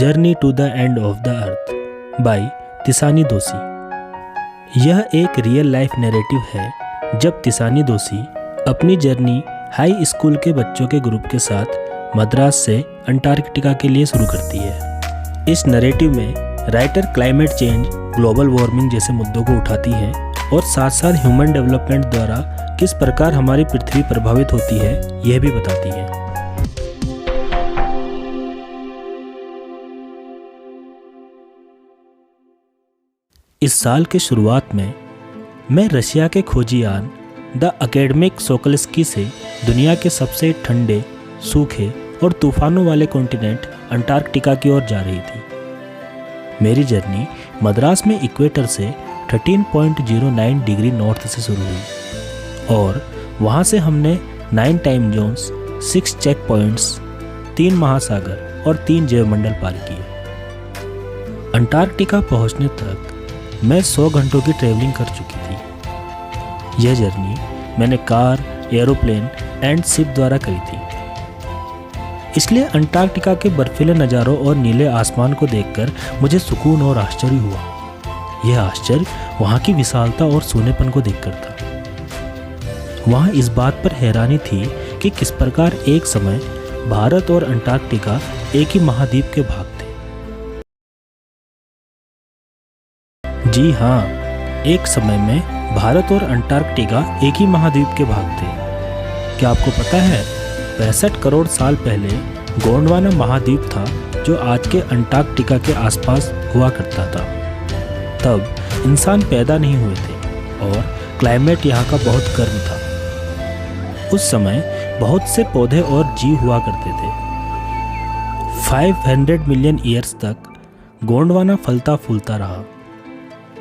Journey to the end of the earth by Tishani Doshi. यह एक real life narrative है जब तिसानी दोशी अपनी जर्नी हाई स्कूल के बच्चों के ग्रुप के साथ मद्रास से अंटार्कटिका के लिए शुरू करती है। इस नैरेटिव में writer climate change, global warming जैसे मुद्दों को उठाती है और साथ साथ ह्यूमन डेवलपमेंट द्वारा किस प्रकार हमारी पृथ्वी प्रभावित होती है यह भी बताती है। इस साल के शुरुआत में मैं रशिया के खोजीयान द अकेडमिक सोकोल्स्की से दुनिया के सबसे ठंडे, सूखे और तूफानों वाले कॉन्टिनेंट अंटार्कटिका की ओर जा रही थी। मेरी जर्नी मद्रास में इक्वेटर से 13.09 डिग्री नॉर्थ से शुरू हुई और वहाँ से हमने 9 टाइम जोन्स, 6 चेक पॉइंट्स, 3 महासागर और 3 जैवमंडल पार किए। अंटार्कटिका पहुँचने तक मैं 100 घंटों की ट्रैवलिंग कर चुकी थी। यह जर्नी मैंने कार, एरोप्लेन एंड शिप द्वारा करी थी। इसलिए अंटार्कटिका के बर्फीले नज़ारों और नीले आसमान को देखकर मुझे सुकून और आश्चर्य हुआ। यह आश्चर्य वहाँ की विशालता और सूनेपन को देखकर था। वहाँ इस बात पर हैरानी थी कि किस प्रकार एक समय भारत और अंटार्कटिका एक ही महाद्वीप के भाग थे। जी हाँ, एक समय में भारत और अंटार्कटिका एक ही महाद्वीप के भाग थे। क्या आपको पता है 65 करोड़ साल पहले गोंडवाना महाद्वीप था जो आज के अंटार्कटिका के आसपास हुआ करता था। तब इंसान पैदा नहीं हुए थे और क्लाइमेट यहाँ का बहुत गर्म था। उस समय बहुत से पौधे और जीव हुआ करते थे। 500 मिलियन ईयर्स तक गोंडवाना फलता फूलता रहा।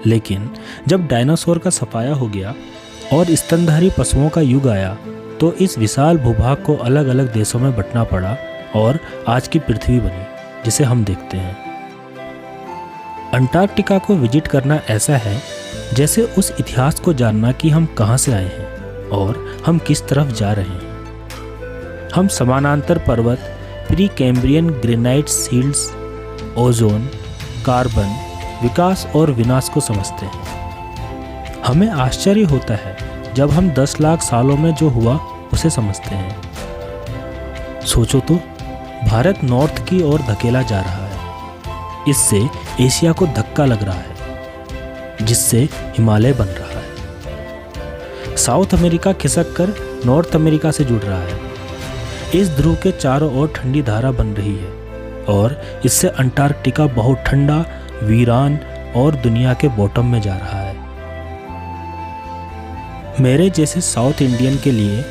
लेकिन जब डायनासोर का सफाया हो गया और स्तनधारी पशुओं का युग आया तो इस विशाल भूभाग को अलग अलग देशों में बंटना पड़ा और आज की पृथ्वी बनी जिसे हम देखते हैं। अंटार्कटिका को विजिट करना ऐसा है जैसे उस इतिहास को जानना कि हम कहाँ से आए हैं और हम किस तरफ जा रहे हैं। हम समानांतर पर्वत, Precambrian granite shields, ozone, carbon, विकास और विनाश को समझते हैं। हमें आश्चर्य होता है जब हम 10 लाख सालों में जो हुआ उसे समझते हैं। सोचो तो, भारत नॉर्थ की ओर धकेला जा रहा है। इससे एशिया को धक्का लग रहा है जिससे हिमालय बन रहा है। साउथ अमेरिका खिसक कर नॉर्थ अमेरिका से जुड़ रहा है। इस ध्रुव के चारों ओर ठंडी धारा बन रही है और इससे अंटार्कटिका बहुत ठंडा, वीरान और दुनिया के बॉटम में जा रहा है। मेरे जैसे साउथ इंडियन के लिए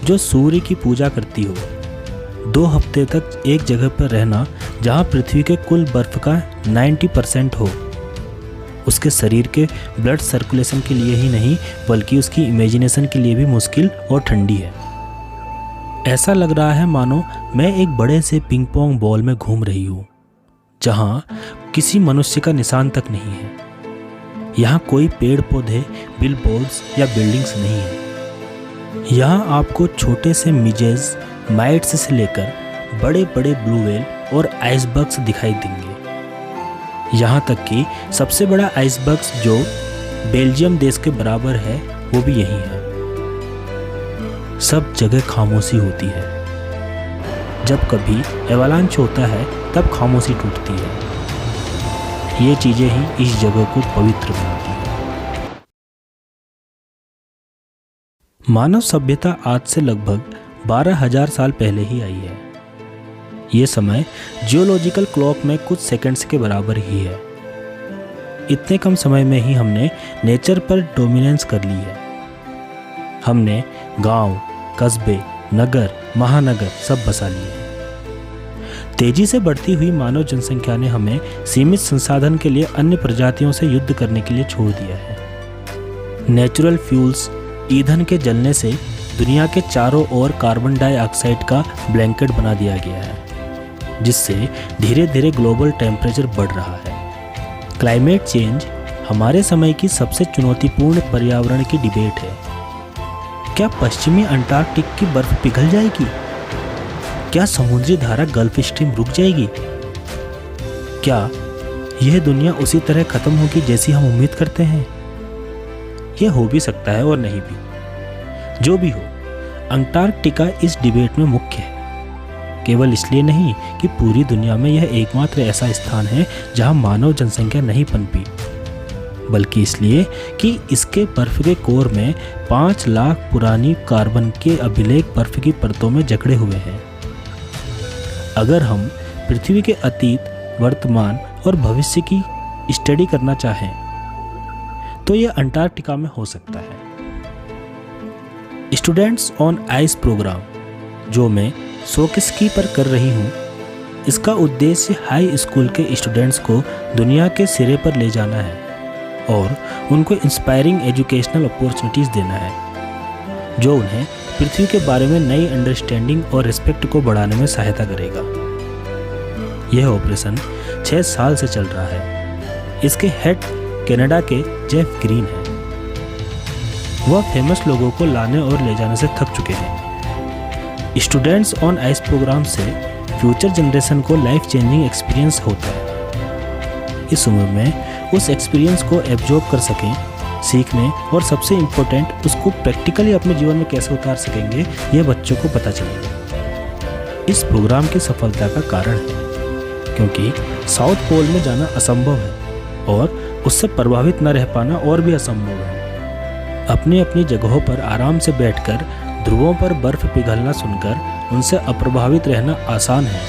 जो सूर्य की पूजा करती हो, 2 हफ्ते तक एक जगह पर रहना जहां पृथ्वी के कुल बर्फ का 90% हो, उसके शरीर के ब्लड सर्कुलेशन के लिए ही नहीं बल्कि उसकी इमेजिनेशन के लिए भी मुश्किल और ठंडी है। ऐसा लग रहा है मानो मैं एक बड़े से पिंग पोंग बॉल में घूम रही हूँ जहाँ किसी मनुष्य का निशान तक नहीं है। यहाँ कोई पेड़ पौधे, बिलबोर्ड्स या बिल्डिंग्स नहीं है। यहाँ आपको छोटे से मिजेज, माइट्स से लेकर बड़े बड़े ब्लू व्हेल और आइसबर्ग्स दिखाई देंगे। यहाँ तक कि सबसे बड़ा आइसबर्ग्स जो बेल्जियम देश के बराबर है वो भी यही है। सब जगह खामोशी होती है। जब कभी एवालांच होता है तब खामोशी टूटती है। ये चीजें ही इस जगह को पवित्र बनाती हैं। मानव सभ्यता आज से लगभग 12,000 साल पहले ही आई है। ये समय जियोलॉजिकल क्लॉक में कुछ सेकंड्स के बराबर ही है। इतने कम समय में ही हमने नेचर पर डोमिनेंस कर ली है। हमने गांव, कस्बे, नगर, महानगर सब बसा लिए। तेजी से बढ़ती हुई मानव जनसंख्या ने हमें सीमित संसाधन के लिए अन्य प्रजातियों से युद्ध करने के लिए छोड़ दिया है। नेचुरल फ्यूल्स, ईंधन के जलने से दुनिया के चारों ओर कार्बन डाइऑक्साइड का ब्लैंकेट बना दिया गया है, जिससे धीरे धीरे ग्लोबल टेम्परेचर बढ़ रहा है। क्लाइमेट चेंज हमारे समय की सबसे चुनौतीपूर्ण पर्यावरण की डिबेट है। क्या पश्चिमी अंटार्कटिक की बर्फ पिघल जाएगी? क्या समुद्री धारा गल्फ स्ट्रीम रुक जाएगी? क्या यह दुनिया उसी तरह खत्म होगी जैसी हम उम्मीद करते हैं? यह हो भी सकता है और नहीं भी। जो भी हो, अंटार्कटिका इस डिबेट में मुख्य है। केवल इसलिए नहीं कि पूरी दुनिया में यह एकमात्र ऐसा स्थान है जहां मानव जनसंख्या नहीं पनपी, बल्कि इसलिए कि इसके बर्फ के कोर में 5 लाख पुरानी कार्बन के अभिलेख बर्फ की परतों में जकड़े हुए हैं। अगर हम पृथ्वी के अतीत, वर्तमान और भविष्य की स्टडी करना चाहें तो यह अंटार्कटिका में हो सकता है। स्टूडेंट्स ऑन आइस प्रोग्राम जो मैं सोकिस्की पर कर रही हूँ, इसका उद्देश्य हाई स्कूल के स्टूडेंट्स को दुनिया के सिरे पर ले जाना है और उनको इंस्पायरिंग एजुकेशनल अपॉर्चुनिटीज़ देना है जो उन्हें पृथ्वी के बारे में नई अंडरस्टैंडिंग और रिस्पेक्ट को बढ़ाने में सहायता करेगा। यह ऑपरेशन 6 साल से चल रहा है। इसके हेड कनाडा के जेफ ग्रीन हैं। वह फेमस लोगों को लाने और ले जाने से थक चुके हैं। स्टूडेंट्स ऑन आइस प्रोग्राम से फ्यूचर जनरेशन को लाइफ चेंजिंग एक्सपीरियंस होता है। इस उम्र में उस एक्सपीरियंस को एब्जॉर्ब कर सकें, सीखने और सबसे इम्पोर्टेंट उसको प्रैक्टिकली अपने जीवन में कैसे उतार सकेंगे, यह बच्चों को पता चलेगा। इस प्रोग्राम की सफलता का कारण है क्योंकि साउथ पोल में जाना असंभव है और उससे प्रभावित न रह पाना और भी असंभव है। अपनी अपनी जगहों पर आराम से बैठकर ध्रुवों पर बर्फ पिघलना सुनकर उनसे अप्रभावित रहना आसान है,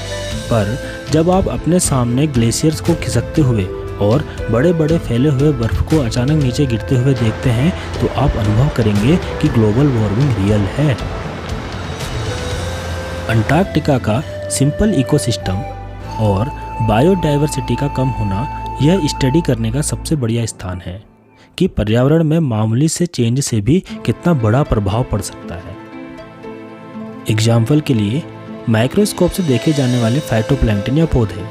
पर जब आप अपने सामने ग्लेशियर्स को खिसकते हुए और बड़े बड़े फैले हुए बर्फ को अचानक नीचे गिरते हुए देखते हैं तो आप अनुभव करेंगे कि ग्लोबल वार्मिंग रियल है। अंटार्कटिका का सिंपल इकोसिस्टम और बायोडाइवर्सिटी का कम होना यह स्टडी करने का सबसे बढ़िया स्थान है कि पर्यावरण में मामूली से चेंज से भी कितना बड़ा प्रभाव पड़ सकता है। एग्जाम्पल के लिए माइक्रोस्कोप से देखे जाने वाले फाइटोप्लैंक्टन या पौधे,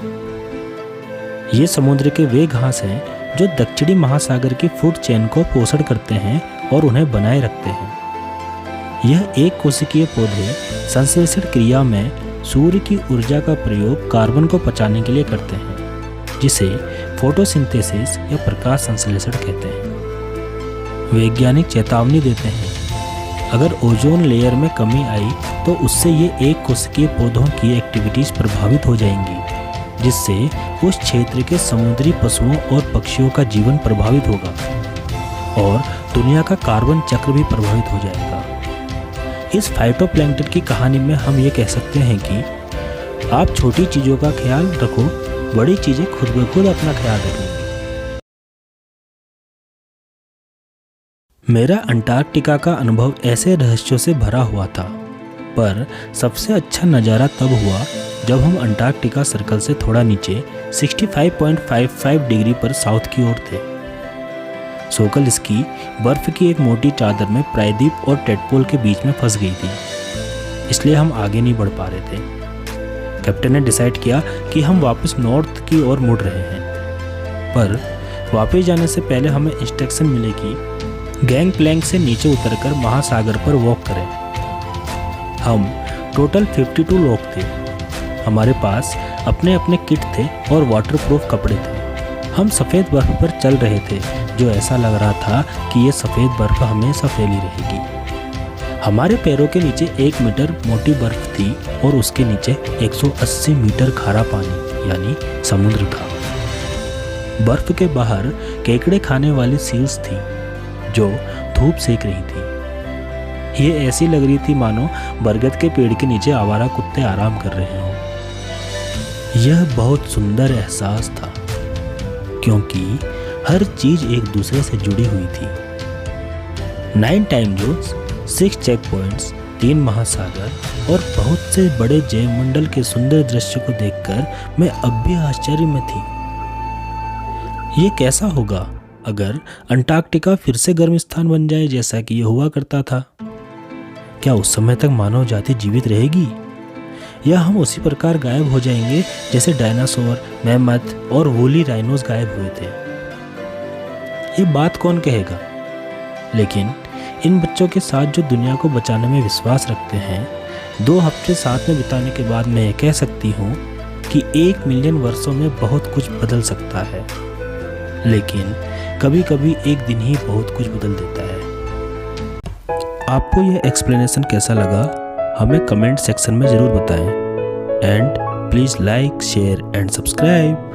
ये समुद्र के वे घास हैं जो दक्षिणी महासागर की फूड चेन को पोषण करते हैं और उन्हें बनाए रखते हैं। यह एक कोशिकीय पौधे संश्लेषण क्रिया में सूर्य की ऊर्जा का प्रयोग कार्बन को पचाने के लिए करते हैं, जिसे फोटोसिंथेसिस या प्रकाश संश्लेषण कहते हैं। वैज्ञानिक चेतावनी देते हैं अगर ओजोन लेयर में कमी आई तो उससे ये एक कोशिकीय पौधों की एक्टिविटीज प्रभावित हो जाएंगी, जिससे उस क्षेत्र के समुद्री पशुओं और पक्षियों का जीवन प्रभावित होगा और दुनिया का कार्बन चक्र भी प्रभावित हो जाएगा। इस फाइटोप्लैंक्टन की कहानी में हम ये कह सकते हैं कि आप छोटी चीज़ों का ख्याल रखो, बड़ी चीज़ें खुद ब खुद अपना ख्याल रखेंगी। मेरा अंटार्कटिका का अनुभव ऐसे रहस्यों से भरा हुआ था, पर सबसे अच्छा नज़ारा तब हुआ जब हम अंटार्कटिका सर्कल से थोड़ा नीचे 65.55 डिग्री पर साउथ की ओर थे। सोकलिस्की बर्फ की एक मोटी चादर में प्रायद्वीप और टेडपोल के बीच में फंस गई थी, इसलिए हम आगे नहीं बढ़ पा रहे थे। कैप्टन ने डिसाइड किया कि हम वापस नॉर्थ की ओर मुड़ रहे हैं, पर वापस जाने से पहले हमें इंस्ट्रक्शन मिले कि गैंग प्लैंक से नीचे उतरकर महासागर पर वॉक करें। हम टोटल 52 लोग थे। हमारे पास अपने अपने किट थे और वाटरप्रूफ कपड़े थे। हम सफ़ेद बर्फ पर चल रहे थे, जो ऐसा लग रहा था कि ये सफ़ेद बर्फ हमेशा फैली रहेगी। हमारे पैरों के नीचे 1 मीटर मोटी बर्फ थी और उसके नीचे 180 मीटर खारा पानी यानी समुद्र था। बर्फ के बाहर केकड़े खाने वाली सील्स थी जो धूप सेक रही थी। ये ऐसी लग रही थी मानो बरगद के पेड़ के नीचे आवारा कुत्ते आराम कर रहे हों। यह बहुत सुंदर एहसास था क्योंकि हर चीज एक दूसरे से जुड़ी हुई थी। 9 टाइम जोन्स, 6 चेक पॉइंट्स, 3 महासागर और बहुत से बड़े जैवमंडल के सुंदर दृश्य को देखकर मैं अब भी आश्चर्य में थी। ये कैसा होगा अगर अंटार्कटिका फिर से गर्म स्थान बन जाए जैसा कि यह हुआ करता था? क्या उस समय तक मानव जाति जीवित रहेगी या हम उसी प्रकार गायब हो जाएंगे जैसे डायनासोर, मैमथ और वूली राइनोस गायब हुए थे? ये बात कौन कहेगा, लेकिन इन बच्चों के साथ जो दुनिया को बचाने में विश्वास रखते हैं, 2 हफ्ते साथ में बिताने के बाद मैं ये कह सकती हूँ कि 1 मिलियन वर्षों में बहुत कुछ बदल सकता है, लेकिन कभी कभी एक दिन ही बहुत कुछ बदल देता है। आपको यह एक्सप्लेनेशन कैसा लगा हमें कमेंट सेक्शन में ज़रूर बताएं। And please like, share and subscribe.